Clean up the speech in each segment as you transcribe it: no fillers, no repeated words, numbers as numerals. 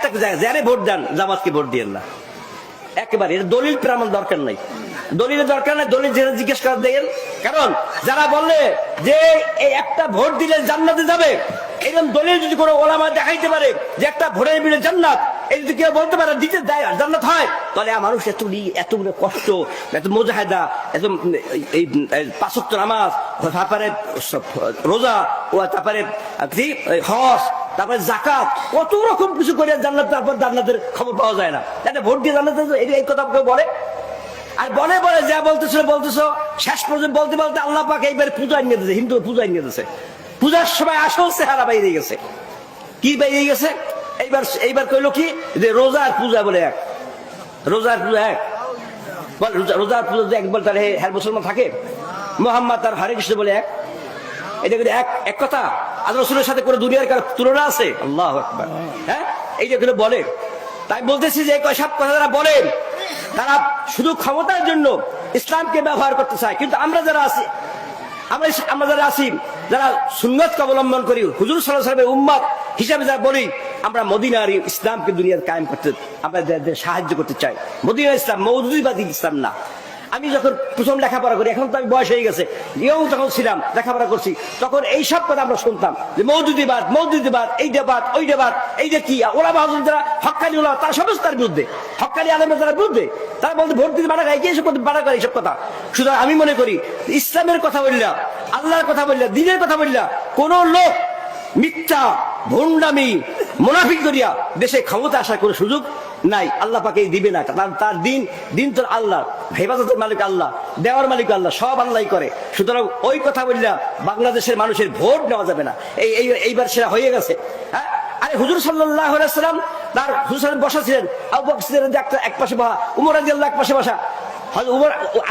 একটা যারে ভোট দেন জামাতকে ভোট দিয়েন না একেবারে। এটা দলিল প্রমাণ দরকার নাই, দলিলের দরকার নাই, দলিল যেটা জিজ্ঞেস করা দেন। কারণ যারা বললে যে এই একটা ভোট দিলে জান্নাতে যাবে, এরকম দলিল যদি কোনো ওলামা দেখাইতে পারে যে একটা ভোটের বিলে জান্নাত, এই যদি কেউ বলতে পারে দিতে দেয় জান্নাত হয়, তাহলে মানুষ এতগুলো কষ্ট, এত মুজাহিদা, এত এই 5 ওয়াক্ত নামাজ, তারপরে রোজা, ও তারপরে হজ, তারপরে জাকাত, কত রকম কিছু করে জান্নাত, তারপর জান্নাতের খবর পাওয়া যায় না। এটা ভোট দিয়ে জান্নাত এই কথা কেউ বলে? আর বলে বলে যা বলতেছ শেষ পর্যন্ত বলতে বলতে আল্লাহ পাক এইবার পূজা নিয়ে দিয়েছে, হিন্দু পূজা নিয়ে দিয়েছে। পূজার সময় আসল চেহারা বাইরে গেছে। কি বাইরে গেছে? এইবার কইলো কি যে রোজার পূজা বলে এক, রোজার পূজা এক, রোজার পূজা যে এক বলে তার হ্যাঁ মুসলমান থাকে, মোহাম্মদ তার হরে কৃষ্ণ বলে এক, এটা কিন্তু এক কথা। আল্লাহ রাসূলের সাথে করে দুনিয়ার কারো তুলনা আছে? আল্লাহু আকবার। হ্যাঁ, এইটা কিন্তু বলে। তাই বলতেছি যে সব কথা যারা বলেন তারা শুধু ক্ষমতার জন্য ইসলামকে ব্যবহার করতে চায়। কিন্তু আমরা যারা আছি যারা সুন্নতকে অবলম্বন করি, হুজুর সাল্লাল্লাহু আলাইহি ওয়াসাল্লামের উম্মত হিসাবে যারা বলি, আমরা মদিনার ইসলামকে দুনিয়ার কায়েম করতে আমরা সাহায্য করতে চাই। মদিনার ইসলাম, মওদুদিবাদী ইসলাম না। আমি যখন প্রথম লেখাপড়া করি, এখন তো আমি বয়স হয়ে গেছে, ইয়ং যখন ছিলাম লেখাপড়া করছি, তখন এই সব কথা আমরা শুনতাম যে মওদুদিবাদ, এইটাবাদ, ওইটাবাদ, এইটা কি। ওরা বাহাদুর যারা হক্কানি ওলামা, তারা সমস্ত তার বিরুদ্ধে, হক্কানি আলেমরা তারা বিরুদ্ধে, তারা বলতে ভোট দিতে বাধা খায়, এইসব বাধা করে এইসব কথা। সুতরাং আমি মনে করি ইসলামের কথা বললাম, আল্লাহর কথা বললাম, দ্বীনের কথা বললাম, কোন লোক মিথ্যা ভণ্ডামি মুনাফিক করিয়া দেশে ক্ষমতা আসার কোনো সুযোগ নাই। আল্লাহ পাকে দিবে না। তার দিন তো আল্লাহ, হেফাজতের মালিক আল্লাহ, দেওয়ার মালিক আল্লাহ, সব আল্লাহই করে। সুতরাং ওই কথা বললাম বাংলাদেশের মানুষের ভোট নেওয়া যাবে না। এইবার সেটা হয়ে গেছে। হ্যাঁ, আরে হুজুর সাল্লাল্লাহু আলাইহি ওয়াসাল্লাম তার হুজুর বসা ছিলেন, আবু বকর সিদ্দিক এক পাশে বসা, উমর রাদিয়াল্লাহু এক পাশে বসা।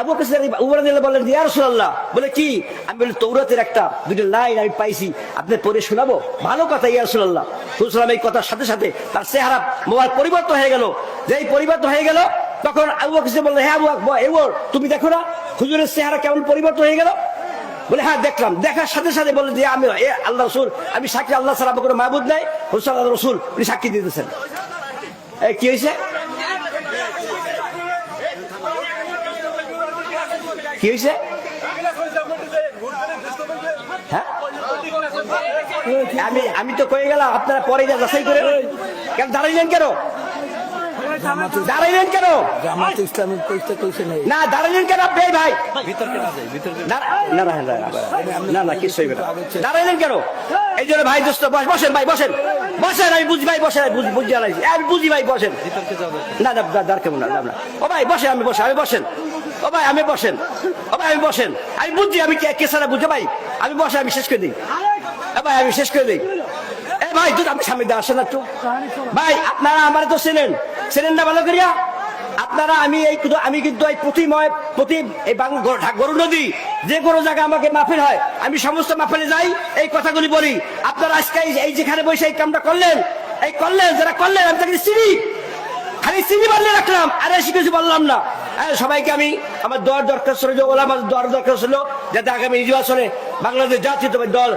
আবু বকর সিদ্দিক উমর রাদিয়াল্লাহু বললেন ইয়া রাসূলুল্লাহ, বলে কি? আমি বলি তৌরাতের দুটো লাইন আমি পাইছি, আপনি পড়ে শোনাবো? ভালো কথা ইয়া রাসূলুল্লাহ। হুজুর এই কথার সাথে সাথে তার চেহারা মোবাইল পরিবর্তন হয়ে গেল। যেই পরিবর্তন হয়ে গেল, তখন আবু বকর সিদ্দিক বললেন হ্যাঁ আবু, তুমি দেখো না হুজুরের চেহারা কেমন পরিবর্তন হয়ে গেল? বলে হ্যাঁ দেখলাম। দেখার সাথে সাথে বলে যে আমি আল্লাহ রসুল, আমি সাক্ষী আল্লাহ ছাড়া কোনো মাবুদ নাই, হুজুর আল্লাহ রসুল উনি সাক্ষী দিতেছেন। কি হয়েছে? কি হয়েছে? হ্যাঁ, আমি তো কয়ে গেলাম, আপনারা পরে যা যাচাই করে। কেন দাঁড়াইলেন কেন? দাঁড়াইলেন কেন? না দাঁড়াইলেন কেন আপনি? ভাই না কিছু দাঁড়াইলেন কেন? এই জন্য ভাই দোস্ত বসেন, ভাই বসেন, আমি বুঝি ভাই, বসেন, বুঝি আমি বুঝি ভাই, বসেন। না দরকার না। ও ভাই বসেন, আমি বসেন। ও ভাই আমি বসেন, আমি বুঝছি, আমি কে সারা বুঝে ভাই, আমি বসে, আমি শেষ করে দিই ভাই, আমি শেষ করে দিই। ভাই তুই আমি সামনে দিয়ে আসেন একটু। ভাই আপনারা আমার তো চেনেন না ভালো করিয়া আপনারা। আমি কিন্তু এই প্রতি এই গরু নদী যে কোনো জায়গায় আমাকে মাহফিল হয়, আমি সমস্ত মাহফিলে যাই, এই কথাগুলি বলি। আপনারা আজকে এই যেখানে বসে এই কামটা করলেন, যারা করলেন, আমি তাকে চিনি, খালি চিনি বললে রাখলাম, আর এসে কিছু বললাম না। সবাইকে আমি আমার দোয়ার দরকার ছিল, দোয়ার দরকার ছিল যাতে আগামী নির্বাচনে বাংলাদেশ জাতীয়তাবাদী দল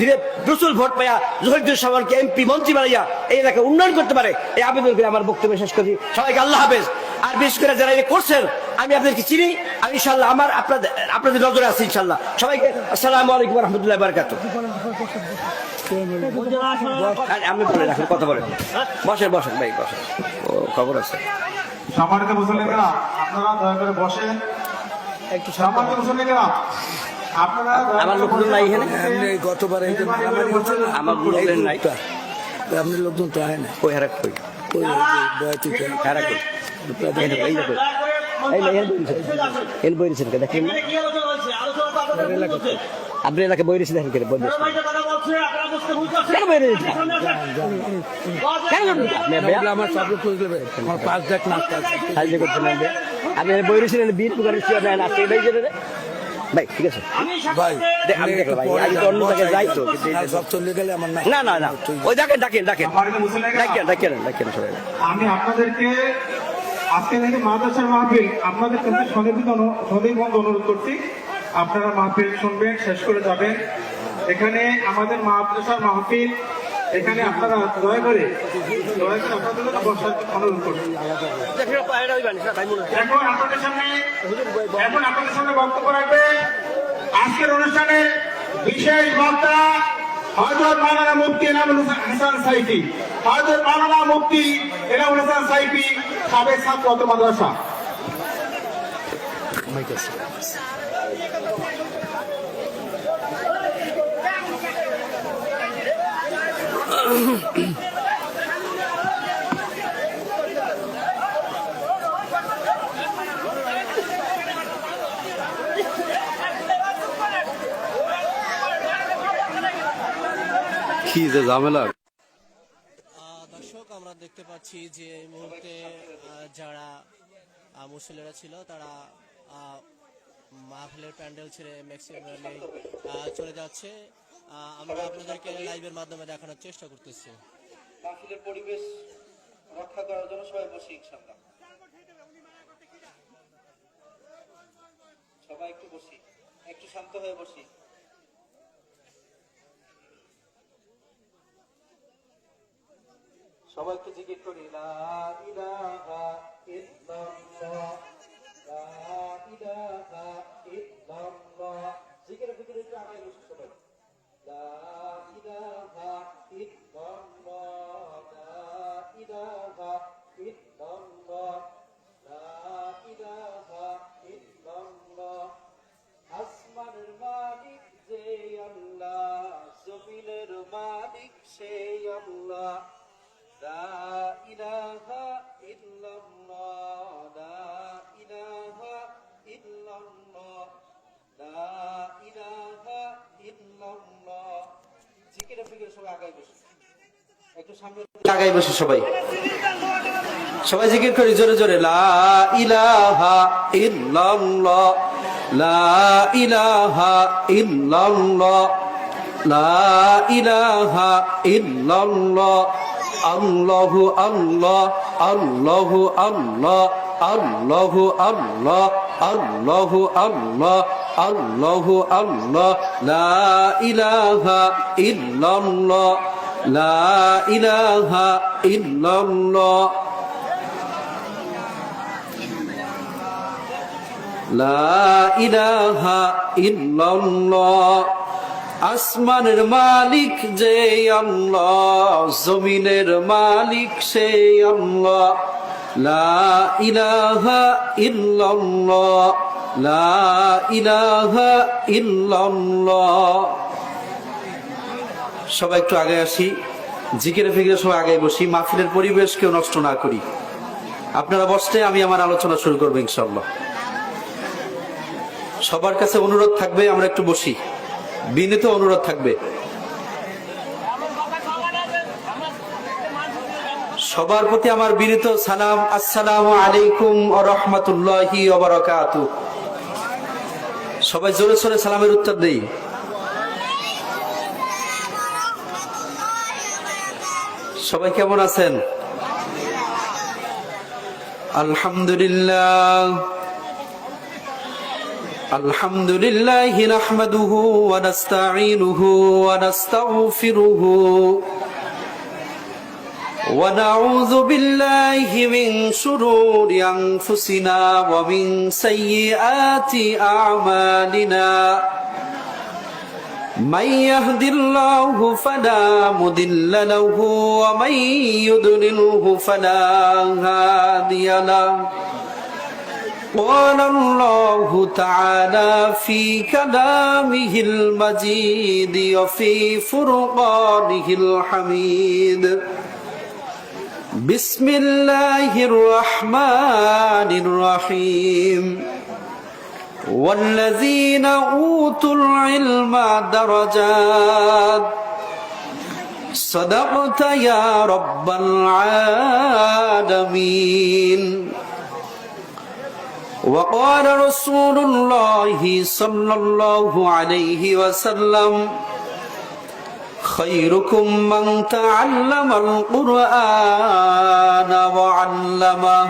ধীরে প্রচুর ভোট পাইয়া জহিরুদ্দিন সাহেবকে এমপি মন্ত্রী বানাইয়া এই এলাকায় উন্নয়ন করতে পারে। এই আবেদন করে আমার বক্তব্য শেষ করি। সবাইকে আল্লাহ হাফেজ। আর বিশেষ করে যারা এটা করছেন, আমি আপনাদেরকে চিনি, আমি ইনশাল্লাহ আপনাদের নজরে আছি ইনশাল্লাহ। সবাইকে আসসালামু আলাইকুম ওয়া রাহমাতুল্লাহি ওয়া বারাকাতুহু। আমি বলে রাখেন, কথা বলেন, বসেন ভাই বসেন, খবর আছে। সম্মানিত মুসল্লিরা, আপনারা দয়া করে বসেন। একটু সম্মানিত মুসল্লিরা, আপনারা আমার লোকজন নাই এখানে, গতবার আমার লোকজন নাই, আপনার লোকজন তো হয় না। ওই হারাক কই হারাক কই এই বইরেছেন দেখেন, আপনি এলাকায় বইরেছে দেখেন কেন বই আমার সব লোক আমার 5 লাখ না সাহায্য করতে পারবে। আপনি বইরেছিলেন বীর পুকারের ভাই, ঠিক আছে ভাই, আমি দেখলাম ভাই, আমি তো অন্য জায়গায় যাই তো, সব চলে গেলে আমার না ওই ডাকেন সবাই। আমি আপনাদেরকে আজকে থেকে মাদ্রাসার মাহফিল আপনাদের কাছে সনির্বন্ধ অনুরোধ করছি। আপনারা মাহফিল শুনবেন, শেষ করে যাবেন। এখানে আমাদের মাদ্রাসার মাহফিল এখানে আপনারা দয়া করে আপনাদের জন্য বসার অনুরোধ করছি। এখন আপনাদের সামনে বক্তব্য রাখবে আজকের অনুষ্ঠানে বিশেষ বক্তা হযরত মাওলানা মুফতি এনামুল হাসান সাইফি। হযরত মাওলানা মুফতি এনামুল হাসান সাইফি, সাবেক ছাত্র মাদ্রাসা। কি যে ঝামেলা। দর্শক, আমরা দেখতে পাচ্ছি যে এই মুহূর্তে যারা মুসল্লিরা ছিল তারা মাহফিলের প্যান্ডেল ছেড়ে ম্যাক্সিমামলি চলে যাচ্ছে। আমরা আপনাদেরকে লাইভের মাধ্যমে দেখানোর চেষ্টা করতেছি। মাহফিলের পরিবেশ রক্ষা করার জন্য সবাই বসি, ইনশাআল্লাহ সবাই একটু বসি, একটু শান্ত হয়ে বসি। সবাই একটু জিকির করি, লা ইলাহা ইল্লাল্লাহ, লা ইলাহা ইল্লাল্লাহ। জিকিরের ভিতরে একটু আগে বসি সবাই। লা ইলাহা ইল্লাল্লাহ, লা ইলাহা ইল্লাল্লাহ, লা ইলাহা ইল্লাল্লাহ। আসমানের মালিক যে আল্লাহ, জমিনের মালিক সেই আল্লাহ। লা ইলাহা ইল্লাল্লাহ, লা ইলাহা ইল্লাল্লাহ, লা ইলাহা ইল্লাল্লাহ। জিকিরে ফিকিরে সবাই আগাই বসে, একটু সামনে আগাই বসে সবাই সবাই জিকির করি জোরে জোরে। লা ইলাহা ইল্লাল্লাহ, লা ইলাহা ইল্লাল্লাহ, লা ইলাহা ইল্লাল্লাহ। আল্লাহু আল্লাহ, আল্লাহু আল্লাহ, আল্লাহু আল্লাহ, আল্লাহু আল্লাহ, আল্লাহু আল্লাহ। লা ইলাহা ইল্লাল্লাহ, লা ইলাহা ইল্লাল্লাহ, লা ইলাহা ইল্লাল্লাহ। আসমানের মালিক যে আল্লাহ, জমিনের মালিক সে আল্লাহ। লা ইলাহা ইল্লাল্লাহ, লা ইলাহা ইল্লাল্লাহ। সবাই একটু আগে আসি, জিকিরে ফিকিরে সবাই আগে বসি, মাহফিলের পরিবেশ কেউ নষ্ট না করি। আপনারা বসতে আমি আমার আলোচনা শুরু করবো ইনশাআল্লাহ। সবার কাছে অনুরোধ থাকবে আমরা একটু বসি, বিনীত অনুরোধ থাকবে। সবার প্রতি আমার বিনীত সালাম, আসসালামু আলাইকুম ওয়া রাহমাতুল্লাহি ওয়া বারাকাতুহু। সবাই জোরে সোরে সালামের উত্তর দেই। সবাই কেমন আছেন? আলহামদুলিল্লাহ, الحمد لله نحمده ونستعينه ونستغفره ونعوذ بالله من شرور أنفسنا ومن سيئات أعمالنا من يهد الله فلا مضل له ومن يضلله فلا هادي له قال الله تعالى في كلامه المجيد وفي فرقانه الحميد بسم الله الرحمن الرحيم والذين أوتوا العلم درجات صدقت يا رب العالمين وقال رسول الله صلى الله عليه وسلم خيركم من تعلم القرآن وعلمه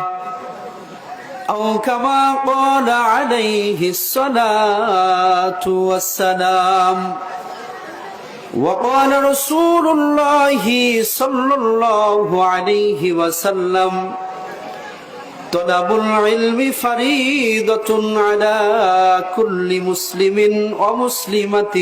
أو كما قال عليه الصلاة والسلام وقال رسول الله صلى الله عليه وسلم طلب العلم فريضة على كل مسلم ومسلمة